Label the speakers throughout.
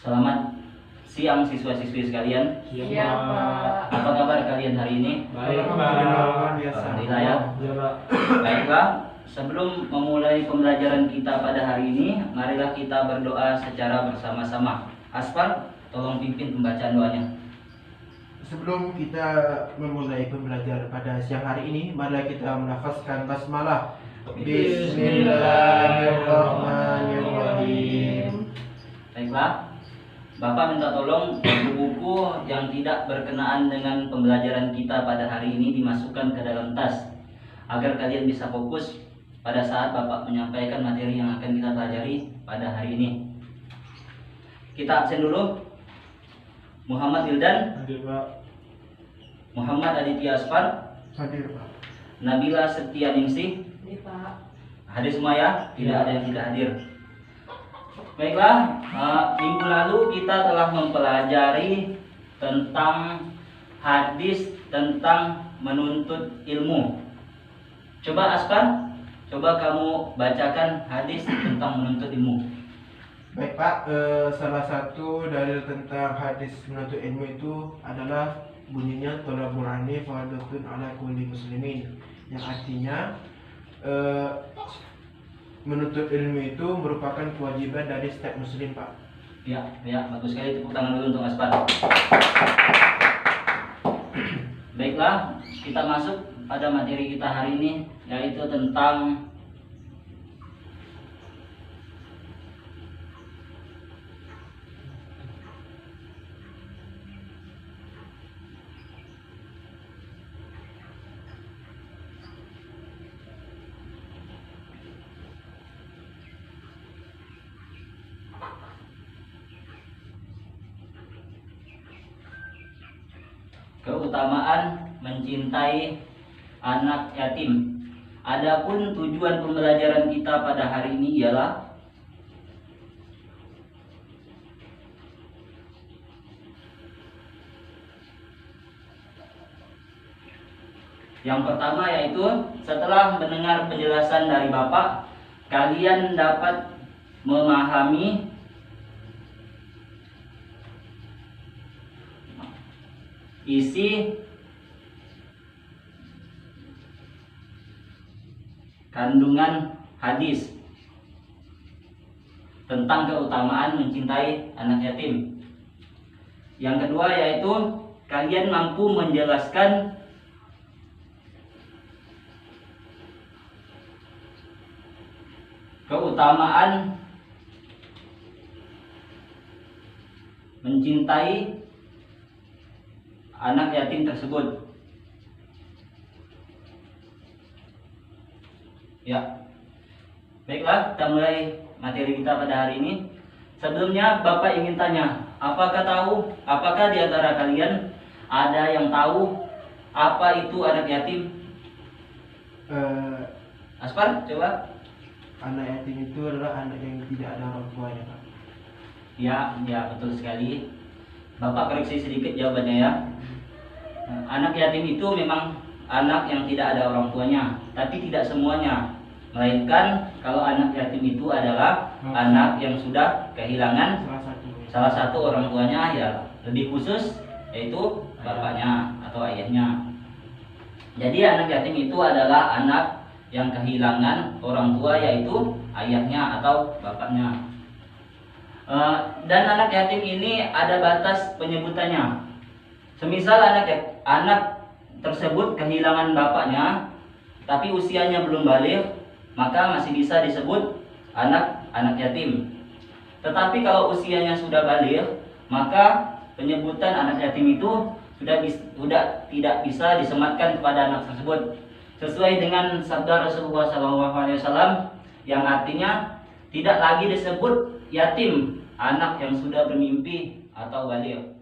Speaker 1: Selamat siang siswa-siswi sekalian.
Speaker 2: Iya, Pak.
Speaker 1: Apa kabar kalian hari ini?
Speaker 2: Baik, Pak.
Speaker 1: Alhamdulillah ya. Baiklah, sebelum memulai pembelajaran kita pada hari ini, marilah kita berdoa secara bersama-sama. Aspar, tolong pimpin pembacaan doanya.
Speaker 3: Sebelum kita memulai pembelajaran pada siang hari ini, marilah kita menafaskan basmalah. Bismillahirrahmanirrahim.
Speaker 1: Baiklah, Bapak minta tolong buku-buku yang tidak berkenaan dengan pembelajaran kita pada hari ini dimasukkan ke dalam tas, agar kalian bisa fokus pada saat Bapak menyampaikan materi yang akan kita pelajari pada hari ini. Kita absen dulu. Muhammad Wildan,
Speaker 2: Hadir, Pak.
Speaker 1: Muhammad Aditya Aspar,
Speaker 3: Hadir, Pak.
Speaker 1: Nabila Setianingsih.
Speaker 2: Ini, Pak.
Speaker 1: Hadir semua ya? Tidak ada yang tidak hadir. Baiklah, minggu lalu kita telah mempelajari tentang hadis tentang menuntut ilmu. Coba Aspar, coba kamu bacakan hadis tentang menuntut ilmu.
Speaker 3: Baik, Pak, salah satu dalil tentang hadis menuntut ilmu itu adalah bunyinya thalabul ilmi fardhatun ala kulli muslimin, yang artinya menuntut ilmu itu merupakan kewajiban dari setiap muslim, Pak.
Speaker 1: Ya, bagus sekali, tepuk tangan dulu untuk Aspar. Baiklah, kita masuk pada materi kita hari ini, yaitu tentang keutamaan mencintai anak yatim. Adapun tujuan pembelajaran kita pada hari ini ialah yang pertama, yaitu setelah mendengar penjelasan dari Bapak, kalian dapat memahami isi kandungan hadis tentang keutamaan mencintai anak yatim. Yang kedua, yaitu kalian mampu menjelaskan keutamaan mencintai anak yatim tersebut. Ya, baiklah, kita mulai materi kita pada hari ini. Sebelumnya Bapak ingin tanya, apakah di antara kalian ada yang tahu apa itu anak yatim? Aspar, coba.
Speaker 3: Anak yatim itu adalah anak yang tidak ada orang tuanya, Pak.
Speaker 1: Ya, betul sekali. Bapak koreksi sedikit jawabannya ya. Anak yatim itu memang anak yang tidak ada orang tuanya, tapi tidak semuanya. Melainkan kalau anak yatim itu adalah anak yang sudah kehilangan salah satu orang tuanya, ya lebih khusus yaitu bapaknya atau ayahnya. Jadi anak yatim itu adalah anak yang kehilangan orang tua, yaitu ayahnya atau bapaknya. Dan anak yatim ini ada batas penyebutannya. Semisal anak tersebut kehilangan bapaknya, tapi usianya belum balik, maka masih bisa disebut anak yatim. Tetapi kalau usianya sudah balik, maka penyebutan anak yatim itu sudah tidak bisa disematkan kepada anak tersebut, sesuai dengan sabda Rasulullah SAW yang artinya tidak lagi disebut yatim anak yang sudah bermimpi atau balik.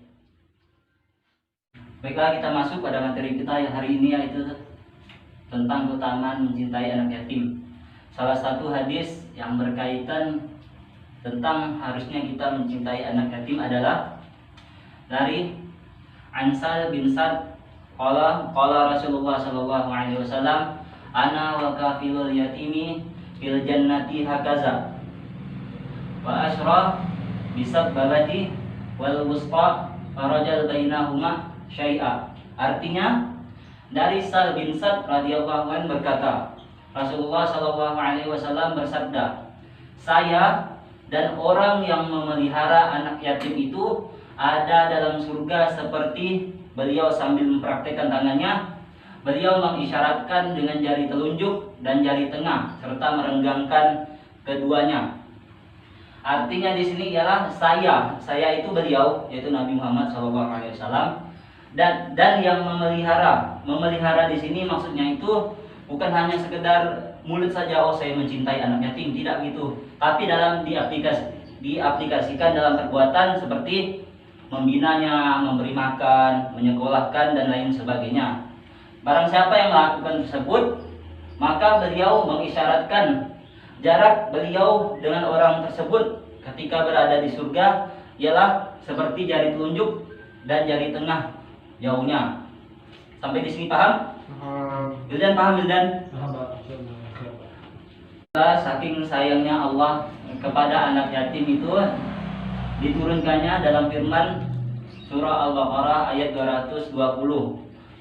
Speaker 1: Baiklah, kita masuk pada materi kita yang hari ini, yaitu tentang keutamaan mencintai anak yatim. Salah satu hadis yang berkaitan tentang harusnya kita mencintai anak yatim adalah dari Ansal bin Sad qala Rasulullah sallallahu alaihi wasallam, ana wa kafilul yatimi fil jannati hakaza wa asra bisababati wal wusta farajal bainahuma syai'a. Artinya dari Sal bin Sa'd radhiyallahu anhu berkata, Rasulullah sallallahu alaihi wasallam bersabda, saya dan orang yang memelihara anak yatim itu ada dalam surga seperti beliau sambil mempraktekkan tangannya, beliau mengisyaratkan dengan jari telunjuk dan jari tengah serta merenggangkan keduanya. Artinya di sini ialah saya itu beliau, yaitu Nabi Muhammad SAW, dan yang memelihara di sini maksudnya itu bukan hanya sekedar mulut saja, oh saya mencintai anak yatim, tidak gitu, tapi dalam diaplikasikan dalam perbuatan seperti membinanya, memberi makan, menyekolahkan dan lain sebagainya. Barang siapa yang melakukan tersebut, maka beliau mengisyaratkan jarak beliau dengan orang tersebut ketika berada di surga ialah seperti jari telunjuk dan jari tengah jauhnya. Sampai di sini paham? Wildan paham, Wildan? Saking sayangnya Allah kepada anak yatim itu diturunkannya dalam firman surah Al-Baqarah ayat 220.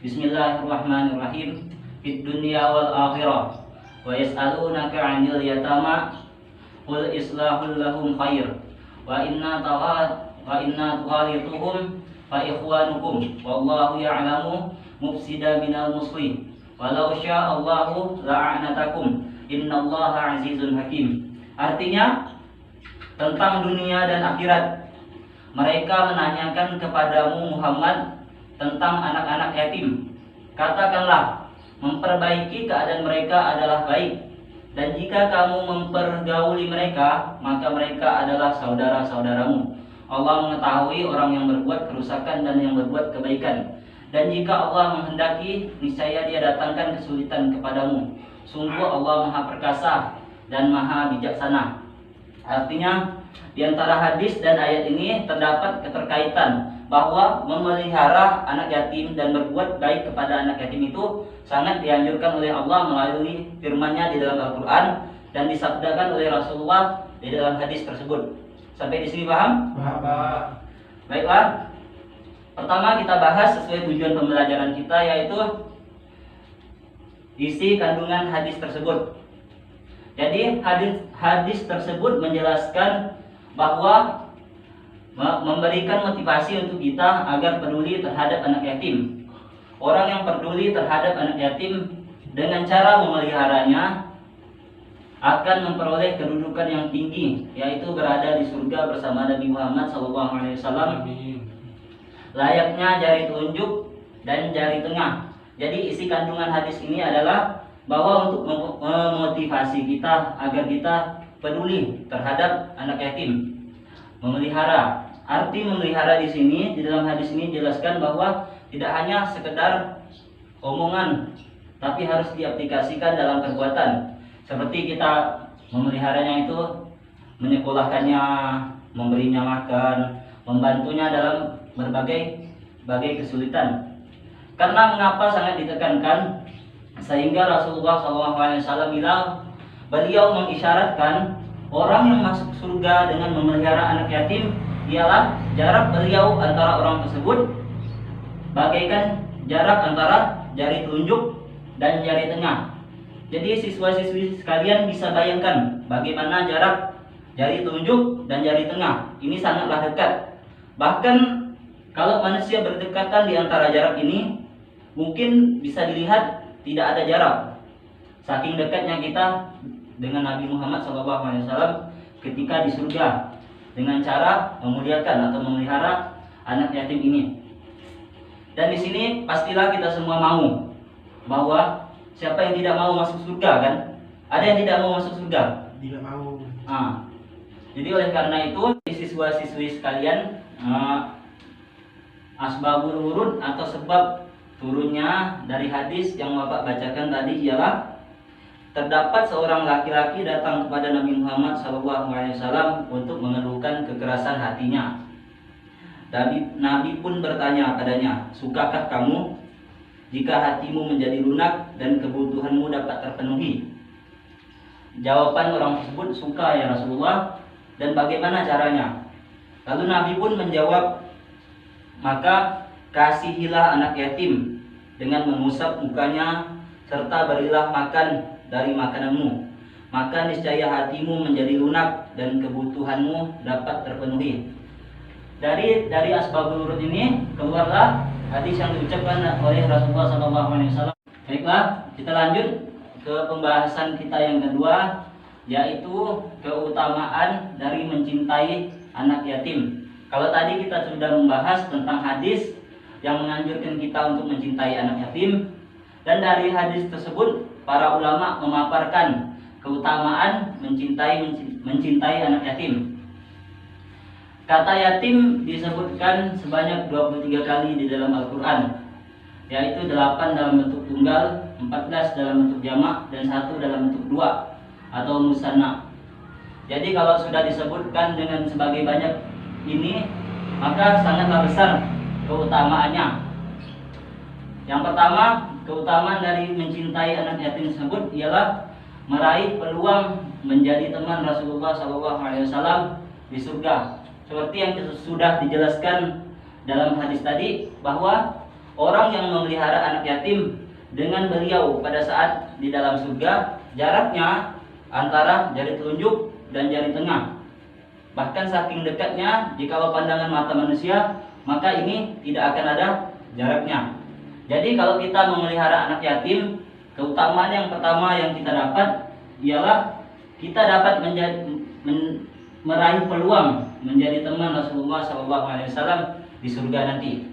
Speaker 1: Bismillahirrahmanirrahim. Fid dunya wal akhirah wa yas'alunaka 'anil yatama qul islahul lahum khair wa inna tuhalituhum fa ikhwanukum wallahu ya'lamu mufsida minal muslih walau sya'allahu la'anatakum innallaha azizun hakim. Artinya tentang dunia dan akhirat, mereka menanyakan kepadamu Muhammad tentang anak-anak yatim. Katakanlah, memperbaiki keadaan mereka adalah baik, dan jika kamu mempergauli mereka, maka mereka adalah saudara-saudaramu. Allah mengetahui orang yang berbuat kerusakan dan yang berbuat kebaikan. Dan jika Allah menghendaki, niscaya Dia datangkan kesulitan kepadamu. Sungguh Allah Maha Perkasa dan Maha Bijaksana. Artinya, di antara hadis dan ayat ini terdapat keterkaitan bahwa memelihara anak yatim dan berbuat baik kepada anak yatim itu sangat dianjurkan oleh Allah melalui firman-Nya di dalam Al-Quran dan disabdakan oleh Rasulullah di dalam hadis tersebut. Sampai di sini paham?
Speaker 3: Paham, Pak.
Speaker 1: Baiklah. Pertama kita bahas sesuai tujuan pembelajaran kita, yaitu isi kandungan hadis tersebut. Jadi hadis tersebut menjelaskan bahwa memberikan motivasi untuk kita agar peduli terhadap anak yatim. Orang yang peduli terhadap anak yatim dengan cara memeliharanya akan memperoleh kedudukan yang tinggi, yaitu berada di surga bersama Nabi Muhammad SAW. Layaknya jari telunjuk dan jari tengah. Jadi isi kandungan hadis ini adalah bahwa untuk memotivasi kita agar kita peduli terhadap anak yatim, memelihara. Arti memelihara di sini, di dalam hadis ini dijelaskan bahwa tidak hanya sekedar omongan, tapi harus diaplikasikan dalam perbuatan. Seperti kita memeliharanya itu menyekolahkannya, memberinya makan, membantunya dalam berbagai kesulitan. Karena mengapa sangat ditekankan, sehingga Rasulullah SAW bilang, beliau mengisyaratkan orang yang masuk surga dengan memelihara anak yatim ialah jarak beliau antara orang tersebut bagaikan jarak antara jari telunjuk dan jari tengah. Jadi siswa-siswi sekalian bisa bayangkan bagaimana jarak jari telunjuk dan jari tengah. Ini sangatlah dekat. Bahkan kalau manusia berdekatan di antara jarak ini, mungkin bisa dilihat tidak ada jarak. Saking dekatnya kita dengan Nabi Muhammad SAW ketika di surga dengan cara memuliakan atau memelihara anak yatim ini. Dan di sini pastilah kita semua mau bahwa siapa yang tidak mau masuk surga, kan? Ada yang tidak mau masuk surga?
Speaker 3: Tidak mau.
Speaker 1: Jadi oleh karena itu siswa-siswi sekalian, asbabul wurud atau sebab turunnya dari hadis yang Bapak bacakan tadi ialah terdapat seorang laki-laki datang kepada Nabi Muhammad SAW untuk mengeluhkan kekerasan hatinya. Nabi pun bertanya padanya, sukakah kamu jika hatimu menjadi lunak dan kebutuhanmu dapat terpenuhi? Jawaban orang tersebut, suka ya Rasulullah. Dan bagaimana caranya? Lalu Nabi pun menjawab, maka kasihilah anak yatim dengan mengusap mukanya serta berilah makan dari makananmu, maka niscaya hatimu menjadi lunak dan kebutuhanmu dapat terpenuhi. Dari asbabul wurud ini keluarlah hadis yang diucapkan oleh Rasulullah SAW. Baiklah, kita lanjut ke pembahasan kita yang kedua, yaitu keutamaan dari mencintai anak yatim. Kalau tadi kita sudah membahas tentang hadis yang menganjurkan kita untuk mencintai anak yatim, dan dari hadis tersebut para ulama memaparkan keutamaan mencintai anak yatim. Kata yatim disebutkan sebanyak 23 kali di dalam Al-Quran, yaitu 8 dalam bentuk tunggal, 14 dalam bentuk jamak, dan 1 dalam bentuk dua atau musanna. Jadi kalau sudah disebutkan dengan sebagai banyak ini, maka sangatlah besar keutamaannya. Yang pertama, keutamaan dari mencintai anak yatim tersebut ialah meraih peluang menjadi teman Rasulullah SAW di surga. Seperti yang sudah dijelaskan dalam hadis tadi, bahwa orang yang memelihara anak yatim dengan beliau pada saat di dalam surga, jaraknya antara jari telunjuk dan jari tengah. Bahkan saking dekatnya, jikalau pandangan mata manusia, maka ini tidak akan ada jaraknya. Jadi kalau kita memelihara anak yatim, keutamaan yang pertama yang kita dapat ialah kita dapat meraih peluang menjadi teman Rasulullah SAW di surga nanti.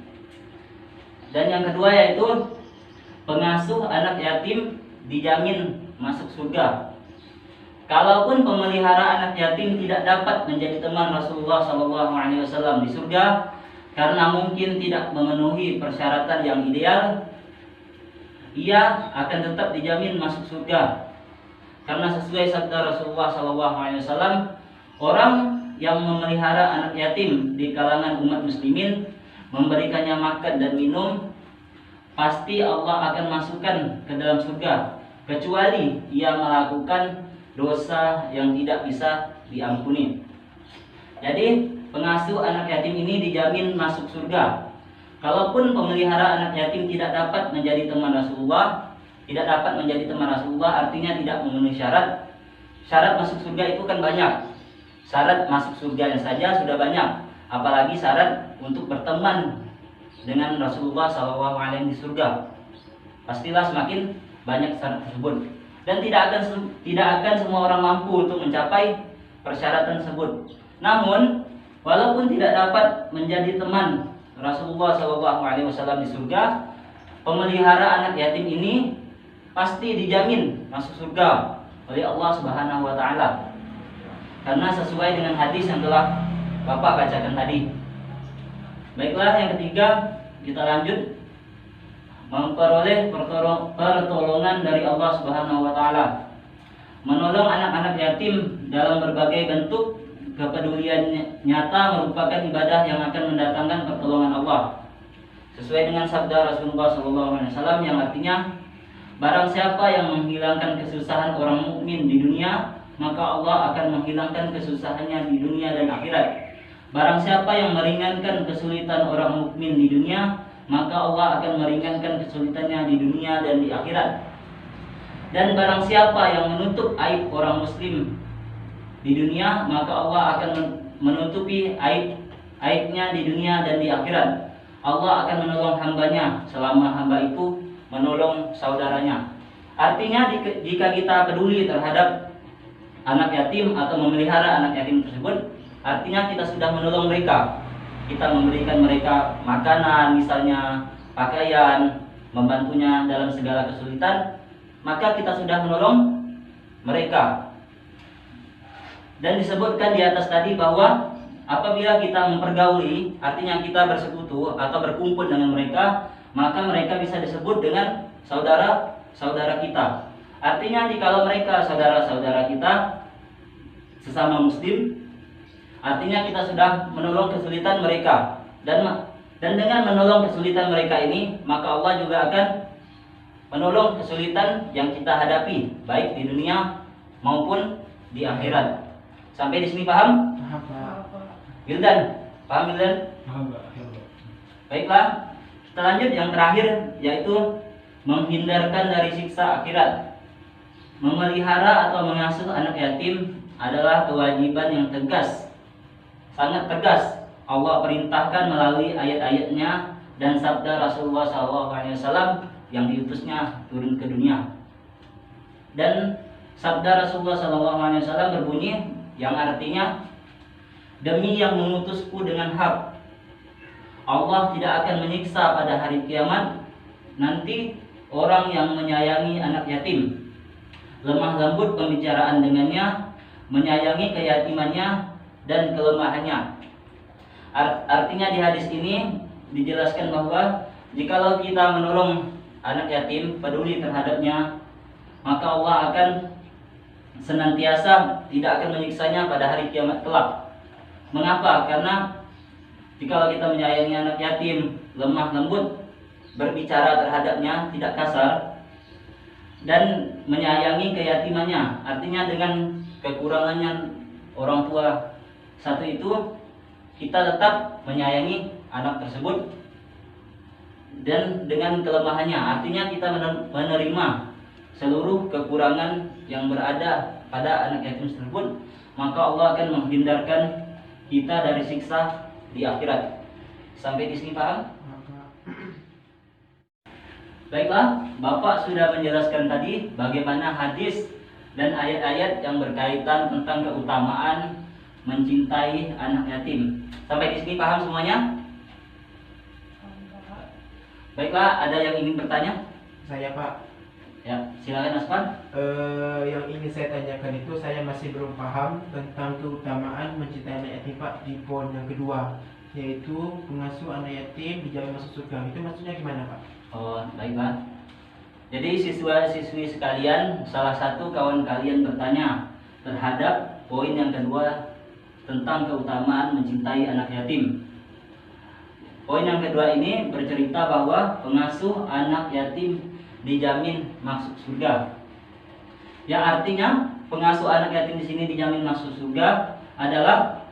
Speaker 1: Dan yang kedua yaitu pengasuh anak yatim dijamin masuk surga. Kalaupun pemelihara anak yatim tidak dapat menjadi teman Rasulullah SAW di surga karena mungkin tidak memenuhi persyaratan yang ideal, ia akan tetap dijamin masuk surga. Karena sesuai sabda Rasulullah SAW, orang yang memelihara anak yatim di kalangan umat muslimin, memberikannya makan dan minum, pasti Allah akan masukkan ke dalam surga, kecuali ia melakukan dosa yang tidak bisa diampuni. Jadi pengasuh anak yatim ini dijamin masuk surga. Kalaupun pemelihara anak yatim tidak dapat menjadi teman Rasulullah, artinya tidak memenuhi syarat. Syarat masuk surga itu kan banyak. Syarat masuk surganya saja sudah banyak, apalagi syarat untuk berteman dengan Rasulullah SAW di surga. Pastilah semakin banyak syarat tersebut. Dan tidak akan semua orang mampu untuk mencapai persyaratan tersebut. Namun, walaupun tidak dapat menjadi teman Rasulullah SAW di surga, pemelihara anak yatim ini pasti dijamin masuk surga oleh Allah Subhanahu wa Ta'ala. Karena sesuai dengan hadis yang telah Bapak bacakan tadi. Baiklah, yang ketiga kita lanjut, memperoleh pertolongan dari Allah Subhanahu wa Ta'ala. Menolong anak-anak yatim dalam berbagai bentuk kepedulian nyata merupakan ibadah yang akan mendatangkan pertolongan Allah. Sesuai dengan sabda Rasulullah SAW yang artinya, barang siapa yang menghilangkan kesusahan orang mukmin di dunia, maka Allah akan menghilangkan kesusahannya di dunia dan akhirat. Barang siapa yang meringankan kesulitan orang mukmin di dunia, maka Allah akan meringankan kesulitannya di dunia dan di akhirat. Dan barang siapa yang menutup aib orang muslim di dunia, maka Allah akan menutupi aibnya di dunia dan di akhirat. Allah akan menolong hambanya selama hamba itu menolong saudaranya. Artinya jika kita peduli terhadap anak yatim atau memelihara anak yatim tersebut, artinya kita sudah menolong mereka. Kita memberikan mereka makanan, misalnya pakaian, membantunya dalam segala kesulitan, maka kita sudah menolong mereka. Dan disebutkan di atas tadi bahwa apabila kita mempergauli, artinya kita bersekutu atau berkumpul dengan mereka, maka mereka bisa disebut dengan saudara-saudara kita. Artinya jikalau mereka saudara-saudara kita sesama muslim, artinya kita sudah menolong kesulitan mereka. Dan dengan menolong kesulitan mereka ini, maka Allah juga akan menolong kesulitan yang kita hadapi, baik di dunia maupun di akhirat. Sampai di sini paham?
Speaker 3: Paham, Pak.
Speaker 1: Gildan? Paham Milen?
Speaker 3: Paham Pak.
Speaker 1: Baiklah, kita lanjut yang terakhir, yaitu menghindarkan dari siksa akhirat. Memelihara atau mengasuh anak yatim adalah kewajiban yang tegas, sangat tegas. Allah perintahkan melalui ayat-ayatnya dan sabda Rasulullah SAW yang diutusnya turun ke dunia. Dan sabda Rasulullah SAW berbunyi yang artinya, demi yang mengutusku dengan hak, Allah tidak akan menyiksa pada hari kiamat nanti orang yang menyayangi anak yatim, lemah lembut pembicaraan dengannya, menyayangi keyatimannya dan kelemahannya. Artinya di hadis ini dijelaskan bahwa jikalau kita menolong anak yatim, peduli terhadapnya, maka Allah akan senantiasa tidak akan menyiksanya pada hari kiamat kelak. Mengapa? Karena jikalau kita menyayangi anak yatim, lemah lembut berbicara terhadapnya, tidak kasar, dan menyayangi keyatimannya, artinya dengan kekurangannya orang tua satu itu, kita tetap menyayangi anak tersebut, dan dengan kelemahannya, artinya kita menerima seluruh kekurangan yang berada pada anak yatim tersebut, maka Allah akan menghindarkan kita dari siksa di akhirat. Sampai di sini paham? Baiklah, Bapak sudah menjelaskan tadi bagaimana hadis dan ayat-ayat yang berkaitan tentang keutamaan mencintai anak yatim. Sampai di sini paham semuanya? Baiklah, ada yang ingin bertanya?
Speaker 3: Saya Pak.
Speaker 1: Ya, silakan Aspan.
Speaker 3: Yang ingin saya tanyakan itu, saya masih belum paham tentang keutamaan mencintai anak yatim Pak di poin yang kedua, yaitu pengasuh anak yatim dijamin masuk surga. Itu maksudnya gimana Pak?
Speaker 1: Oh, baiklah. Jadi siswa-siswi sekalian, salah satu kawan kalian bertanya terhadap poin yang kedua tentang keutamaan mencintai anak yatim. Poin yang kedua ini bercerita bahwa pengasuh anak yatim dijamin masuk surga. Yang artinya pengasuh anak yatim di sini dijamin masuk surga adalah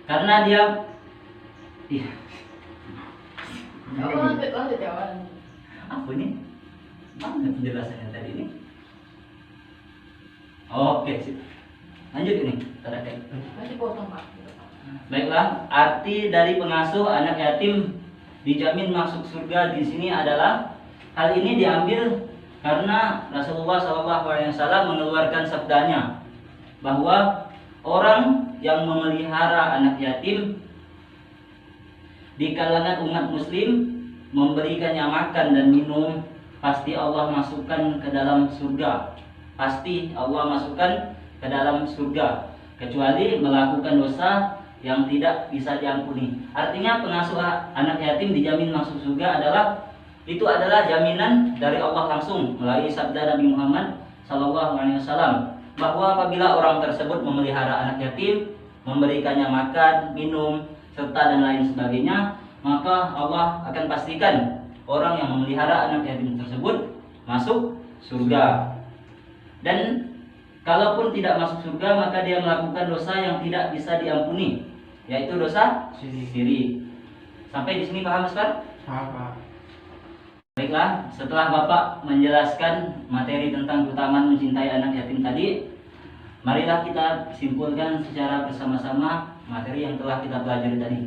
Speaker 1: karena dia
Speaker 2: Lanjut jawab.
Speaker 1: apa ini? Mana penjelasannya tadi ini? Oke, sip. Lanjut ini, terakhir.
Speaker 2: Masih potong Pak.
Speaker 1: Baiklah, arti dari pengasuh anak yatim dijamin masuk surga di sini adalah, hal ini diambil karena Rasulullah SAW mengeluarkan sabdanya bahwa orang yang memelihara anak yatim di kalangan umat muslim, memberikannya makan dan minum, pasti Allah masukkan ke dalam surga. Pasti Allah masukkan ke dalam surga, kecuali melakukan dosa yang tidak bisa diampuni. Artinya pengasuh anak yatim dijamin masuk surga itu adalah jaminan dari Allah langsung melalui sabda Nabi Muhammad SAW, bahwa apabila orang tersebut memelihara anak yatim, memberikannya makan, minum, serta dan lain sebagainya, maka Allah akan pastikan orang yang memelihara anak yatim tersebut masuk surga. Dan kalaupun tidak masuk surga, maka dia melakukan dosa yang tidak bisa diampuni, yaitu dosa syirik. Sampai di sini paham Ustaz?
Speaker 3: Paham.
Speaker 1: Baiklah, setelah Bapak menjelaskan materi tentang keutamaan mencintai anak yatim tadi, marilah kita simpulkan secara bersama-sama materi yang telah kita pelajari tadi.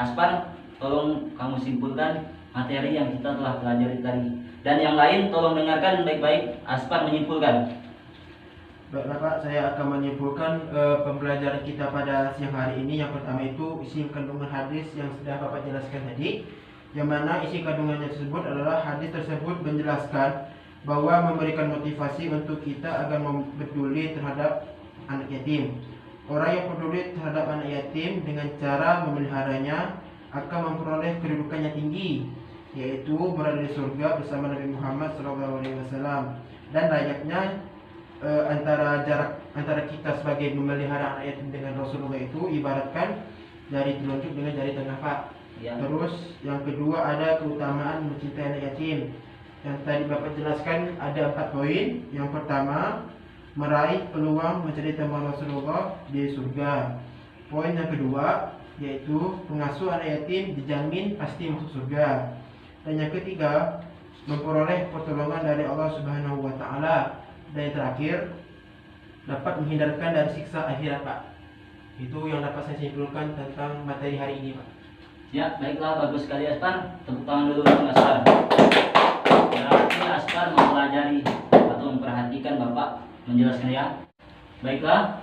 Speaker 1: Aspar, tolong kamu simpulkan materi yang kita telah pelajari tadi. Dan yang lain tolong dengarkan baik-baik, Aspar menyimpulkan.
Speaker 3: Baiklah Pak, saya akan menyimpulkan pembelajaran kita pada siang hari ini. Yang pertama itu isi kandungan hadis yang sudah Bapak jelaskan tadi, yang mana isi kandungannya tersebut adalah hadis tersebut menjelaskan bahwa memberikan motivasi untuk kita agar peduli terhadap anak yatim. Orang yang peduli terhadap anak yatim dengan cara memeliharanya akan memperoleh kedudukan yang tinggi, yaitu berada di surga bersama Nabi Muhammad SAW. Dan layaknya jarak antara kita sebagai memelihara anak yatim dengan Rasulullah itu ibaratkan jari telunjuk dengan jari tengah Pak.
Speaker 1: Ya.
Speaker 3: Terus yang kedua ada keutamaan mencintai anak yatim. Yang tadi Bapak jelaskan ada 4 poin. Yang pertama, meraih peluang menjadi teman Rasulullah di surga. Poin yang kedua, yaitu pengasuh anak yatim dijamin pasti masuk surga. Dan yang ketiga, memperoleh pertolongan dari Allah Subhanahu wa taala. Dan yang terakhir, dapat menghindarkan dari siksa akhirat, Pak. Itu yang dapat saya simpulkan tentang materi hari ini, Pak.
Speaker 1: Ya, baiklah, bagus sekali Aspar. Tepuk tangan dulu untuk Aspar. Berarti Aspar mempelajari atau memperhatikan Bapak menjelaskan ya. Baiklah.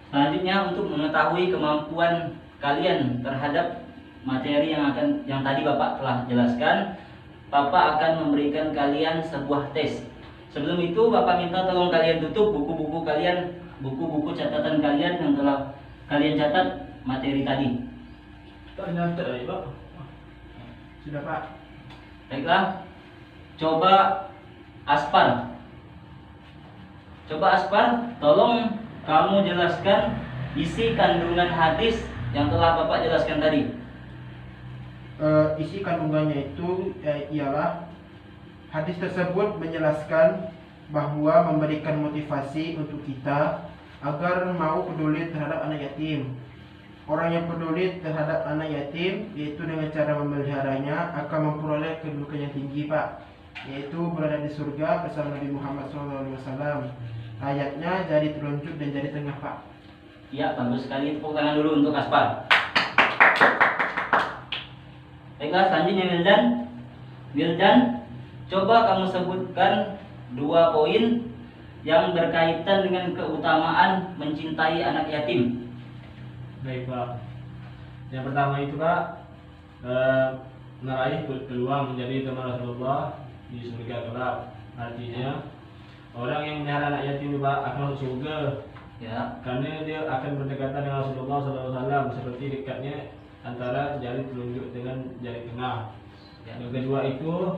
Speaker 1: Selanjutnya untuk mengetahui kemampuan kalian terhadap materi yang tadi Bapak telah jelaskan, Bapak akan memberikan kalian sebuah tes. Sebelum itu Bapak minta tolong kalian tutup buku-buku kalian, buku-buku catatan kalian yang telah kalian catat materi tadi.
Speaker 3: Pak. Sudah, Pak.
Speaker 1: Baiklah. Coba Aspar, tolong kamu jelaskan isi kandungan hadis yang telah Bapak jelaskan tadi.
Speaker 3: Isi kandungannya itu ialah hadis tersebut menjelaskan bahwa memberikan motivasi untuk kita agar mau peduli terhadap anak yatim. Orang yang peduli terhadap anak yatim, yaitu dengan cara memeliharanya, akan memperoleh kedudukan yang tinggi, Pak, yaitu berada di surga bersama Nabi Muhammad SAW. Ayatnya jari telunjuk dan jari tengah, Pak.
Speaker 1: Ya, bagus sekali. Tepuk tangan dulu untuk Aspar. Baiklah, selanjutnya Wildan, coba kamu sebutkan 2 poin yang berkaitan dengan keutamaan mencintai anak yatim.
Speaker 2: Baik, Pak. Yang pertama itu, Pak, meraih peluang menjadi teman Rasulullah di surga kelak. Artinya orang yang melihara anak yatim itu, Pak, akan masuk surga.
Speaker 1: Ya.
Speaker 2: Karena dia akan berdekatan dengan Rasulullah SAW, seperti dekatnya antara jari telunjuk dengan jari tengah.
Speaker 1: Ya.
Speaker 2: Yang kedua itu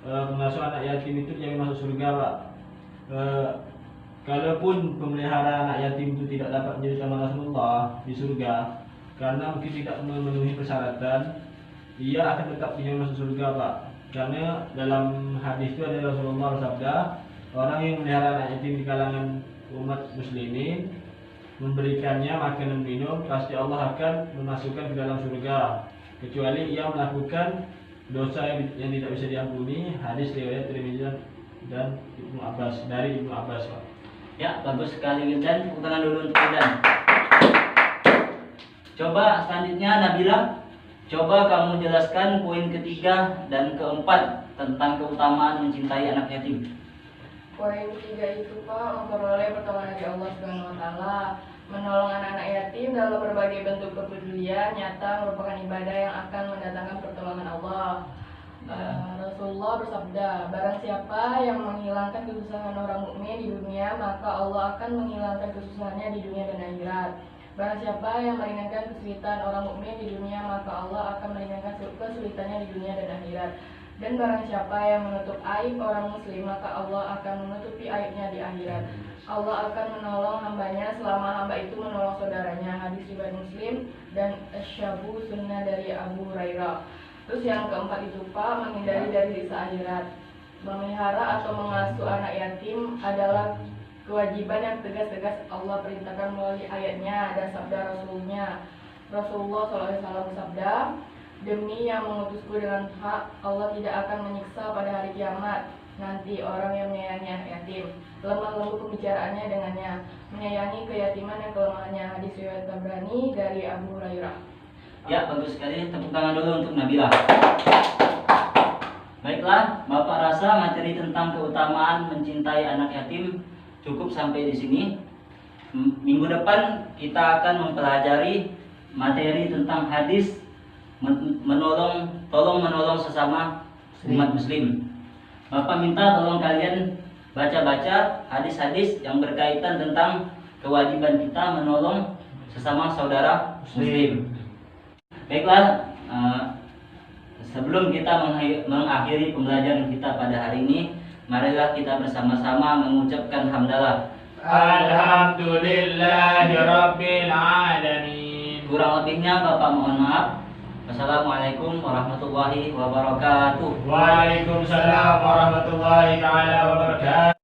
Speaker 2: pengasuh anak yatim itu jadi masuk surga, Pak. Kalaupun pemelihara anak yatim itu tidak dapat menjadi teman Rasulullah di surga karena mungkin tidak memenuhi persyaratan, ia akan tetap tidak masuk surga, Pak. Karena dalam hadis itu ada Rasulullah bersabda, orang yang memelihara anak yatim di kalangan umat muslimin, memberikannya makanan minum, pasti Allah akan memasukkan ke dalam surga, kecuali ia melakukan dosa yang tidak bisa diampuni. Hadis riwayat Tirmidzi dan Ibnu Abbas, dari Ibnu Abbas, Pak.
Speaker 1: Ya, bagus sekali Wildan. Tepuk tangan dulu untuk Wildan. Coba selanjutnya Nabila, coba kamu jelaskan poin ketiga dan keempat tentang keutamaan mencintai anak yatim.
Speaker 4: Poin ketiga itu, Pak, memperoleh pertolongan dari Allah Subhanahu wa taala. Menolong anak-anak yatim dalam berbagai bentuk kepedulian nyata merupakan ibadah yang akan mendatangkan pertolongan Allah. Rasulullah bersabda, barang siapa yang menghilangkan kesusahan orang mukmin di dunia, maka Allah akan menghilangkan kesusahannya di dunia dan akhirat. Barang siapa yang meringankan kesulitan orang mukmin di dunia, maka Allah akan meringankan kesulitannya di dunia dan akhirat. Dan barang siapa yang menutup aib orang muslim, maka Allah akan menutupi aibnya di akhirat. Allah akan menolong hambanya selama hamba itu menolong saudaranya. Hadis riwayat Muslim dan Asy-Syabu Sunnah dari Abu Hurairah. Terus yang keempat itu, Pak, menghindari dari siksa akhirat. Memelihara atau mengasuh anak yatim adalah kewajiban yang tegas-tegas Allah perintahkan melalui ayatnya dan sabda Rasulnya. Rasulullah SAW bersabda, demi yang mengutusku dengan hak, Allah tidak akan menyiksa pada hari kiamat nanti orang yang menyayangi anak yatim, lemah lembut pembicaraannya dengannya, menyayangi keyatiman dan kelemahannya. Hadis riwayat Tabrani dari Abu Hurairah.
Speaker 1: Ya, bagus sekali. Tepuk tangan dulu untuk Nabila. Baiklah, Bapak rasa materi tentang keutamaan mencintai anak yatim cukup sampai di sini. Minggu depan kita akan mempelajari materi tentang hadis tolong menolong sesama umat muslim. Bapak minta tolong kalian baca-baca hadis-hadis yang berkaitan tentang kewajiban kita menolong sesama saudara muslim. Baiklah, sebelum kita mengakhiri pembelajaran kita pada hari ini, marilah kita bersama-sama mengucapkan hamdalah.
Speaker 2: Alhamdulillahirabbil alamin.
Speaker 1: Kurang lebihnya Bapak mohon maaf. Wassalamualaikum warahmatullahi wabarakatuh.
Speaker 2: Waalaikumsalam warahmatullahi taala wabarakatuh.